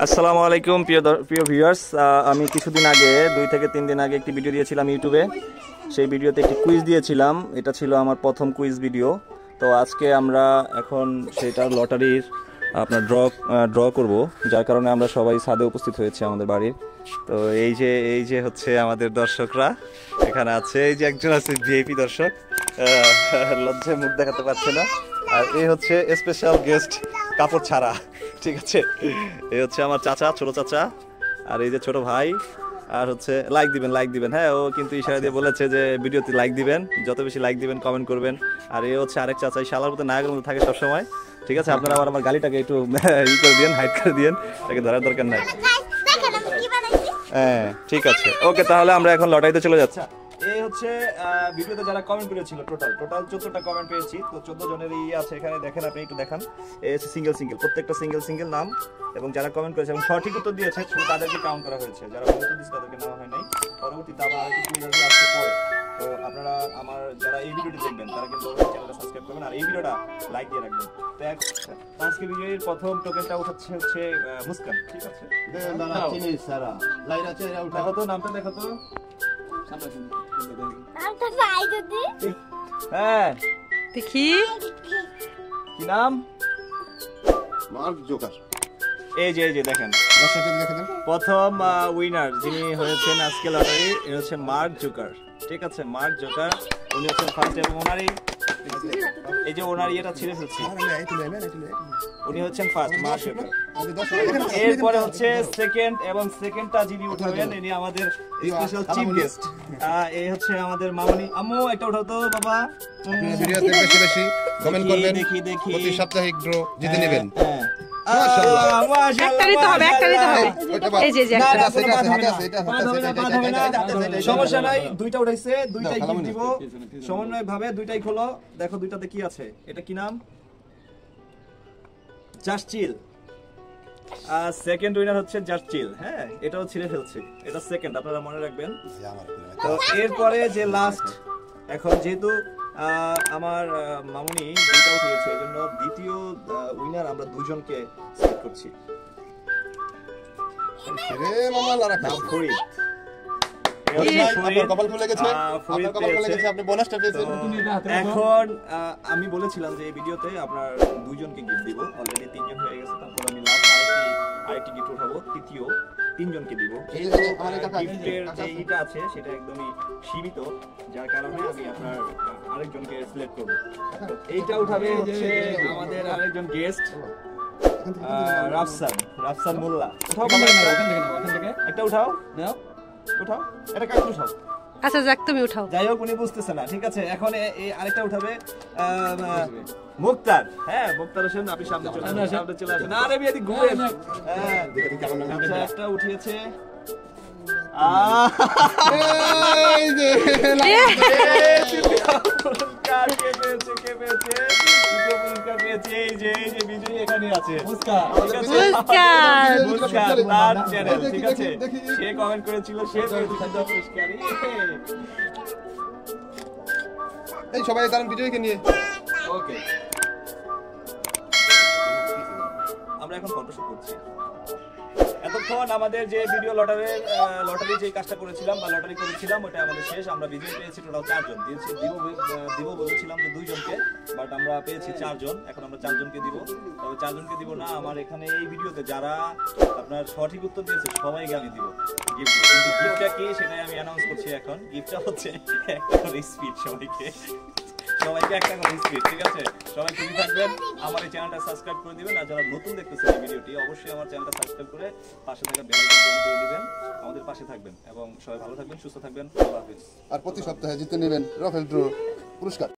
আসসালামু আলাইকুম প্রিয় ভিউয়ার্স, আমি কিছুদিন আগে 2 থেকে 3 দিন আগে একটি ভিডিও দিয়েছিলাম ইউটিউবে। সেই ভিডিওতে একটি কুইজ দিয়েছিলাম, এটা ছিল আমার প্রথম কুইজ ভিডিও। তো আজকে আমরা এখন সেটার লটারির আপনার ড্র করব, যার কারণে আমরা সবাই ছাদে উপস্থিত হয়েছে আমাদের বাড়ির। তো এই যে হচ্ছে আমাদের দর্শকরা এখানে আছে। এই যে একজন আছে ভিআইপি দর্শক, লজ্জায় মুখ দেখাতে পারছে না। আর এই হচ্ছে স্পেশাল গেস্ট কাপড় ছাড়া, ঠিক আছে। এই হচ্ছে আমার চাচা, ছোট চাচা, আর এই যে ছোট ভাই। আর হচ্ছে লাইক দিবেন, হ্যাঁ, ও কিন্তু ইশারা দিয়ে বলেছে যে ভিডিওতে লাইক দিবেন, যত বেশি লাইক দিবেন কমেন্ট করবেন। আর এই হচ্ছে আরেক চাচা, শালার মতো নায়কের মতো থাকে সবসময়, ঠিক আছে। আপনারা আবার আমার গালিটাকে একটু ই করে দিন, হাইড করে দিন, তাকে ধরার দরকার নাই। হ্যাঁ, ঠিক আছে, ওকে। তাহলে আমরা এখন লটারিতে চলে যাচ্ছি। এই হচ্ছে ভিডিওতে যারা কমেন্ট করেছিল, টোটাল 14টা কমেন্ট পেয়েছি। তো 14 জনের আছে এখানে, দেখেন, আপনি একটু দেখান। এই হচ্ছে সিঙ্গেল প্রত্যেকটা সিঙ্গেল নাম, এবং যারা কমেন্ট করেছে এবং সঠিক উত্তর দিয়েছে শুধু তাদেরকে কাউন্ট করা হয়েছে, যারা ভুল উত্তর দিয়েছে তাদেরকে নেওয়া হয় নাই। পরবর্তীতে আবার আরেকটি কুইজ আসছে পরে। তো আপনারা আমার যারা এই ভিডিওটি দেখবেন তারা কিন্তু চ্যানেলটা সাবস্ক্রাইব করবেন আর এই ভিডিওটা লাইক দিয়ে রাখবেন। তো আজকে ভিডিওর প্রথম টোকেনটা উঠাচ্ছে হচ্ছে মুস্কান, ঠিক আছে। দেখো তো নামটা, দেখো তো। হ্যাঁ, দেখি কি নাম? Mark Joker. এই যে দেখেন, প্রথম উইনার যিনি হয়েছেন আজকে লটারি, এ হচ্ছে মার্ক জোকার, ঠিক আছে। মার্ক জোকার, উনি হচ্ছেন ফার্স্ট, এবং ওনারই এই যে ওনার ইয়েটা ছিঁড়ে ফেলছি, উনি হচ্ছেন ফার্স্ট মার্ক জোকার। এরপরে হচ্ছে সেকেন্ড, এবং সেকেন্ডটা যিনি উঠাবেন ইনি আমাদের স্পেশাল চিফ গেস্ট। এই হচ্ছে আমাদের মামনি। আম্মু একটা উঠাও তো বাবা। ভিডিওতে বেশি কমেন্ট করবেন, দেখি প্রতি সাপ্তাহিক ড্র জিতে নেবেন। সমস্যা নাই, দুইটা উঠাইছে, দুইটাই গিফট দিব সমন্বয় ভাবে। দুইটাই খোলো, দেখো দুইটাতে কি আছে। এটা কি নাম? Just chill. সেকেন্ড উইনার হচ্ছে জাস্ট চিল। হ্যাঁ, এটাও ছিঁড়ে ফেলছে, এটা সেকেন্ড, আপনারা মনে রাখবেন। তো এরপরে যে লাস্ট, এখন যেহেতু আমার মামুনি দুইটা উঠিয়েছে, এই জন্য দ্বিতীয় উইনার আমরা দুজনকে সিলেক্ট করছি। এখন আমি বলেছিলাম যে এই ভিডিওতে আপনার দুজনকে গিফট দিব, অলরেডি 3 জন হয়ে গেছে। তারপর আমি লাস্ট আরেকটি গিফট উঠাবো, তৃতীয় 3 জনকে দিব। গিফটের যে ইটা আছে সেটা একদমই সীমিত, যার কারণে আমি আপনার আরেকজনকে সিলেক্ট করব। এইটা উঠাবে হচ্ছে আমাদের আরেকজন গেস্ট, রাফসান মোল্লা। উঠাও, একটা উঠাও, এটা কাকে উঠাও? আচ্ছা যাক, তুমি উঠাও। যাই হোক, উনি বুঝতেছে না, ঠিক আছে। এখন এই আরেকটা উঠাবে মুক্তার। হ্যাঁ, মুক্তার হোসেন, আপনি সামনে চলে আসেন। না রে বিয়াদি ঘুরে। হ্যাঁ, আচ্ছা, একটা উঠিয়েছে। সে কমেন্ট করেছিল, এই সবাই দাঁড়ান ভিডিওকে নিয়ে। ওকে, আমরা এখন ফটোশুট করছি। এতক্ষণ আমাদের যে ভিডিও লটারি যে কাজটা করেছিলাম বা লটারি করেছিলাম, ওটা আমাদের শেষ। আমরা বিজয়ী পেয়েছি টোটাল 4 জন। দিব বলেছিলাম যে 2 জনকে, বাট আমরা পেয়েছি 4 জন। এখন আমরা 4 জনকে দিব। তবে 4 জনকে দিব না, আমার এখানে এই ভিডিওতে যারা আপনার সঠিক উত্তর দিয়েছে সবাইকে আমি দিব গিফট। কিন্তু গিফটটা কি সেটাই আমি অ্যানাউন্স করছি এখন। গিফটটা হচ্ছে একটা করে স্পিড, সবাইকে একটা করে স্পিড, ঠিক আছে। সবাই খুশি থাকবেন, আমার এই চ্যানেলটা সাবস্ক্রাইব করে দিবেন। আর যারা নতুন দেখতেছেন এই ভিডিওটি, অবশ্যই আমার চ্যানেলটা সাবস্ক্রাইব করে পাশে থাকা বেল আইকন অন করে দিবেন। আমাদের পাশে থাকবেন এবং সবাই ভালো থাকবেন, সুস্থ থাকবেন। আল্লাহ হাফেজ। আর প্রতি সপ্তাহে জিতে নেবেন রাফেল ড্র পুরস্কার।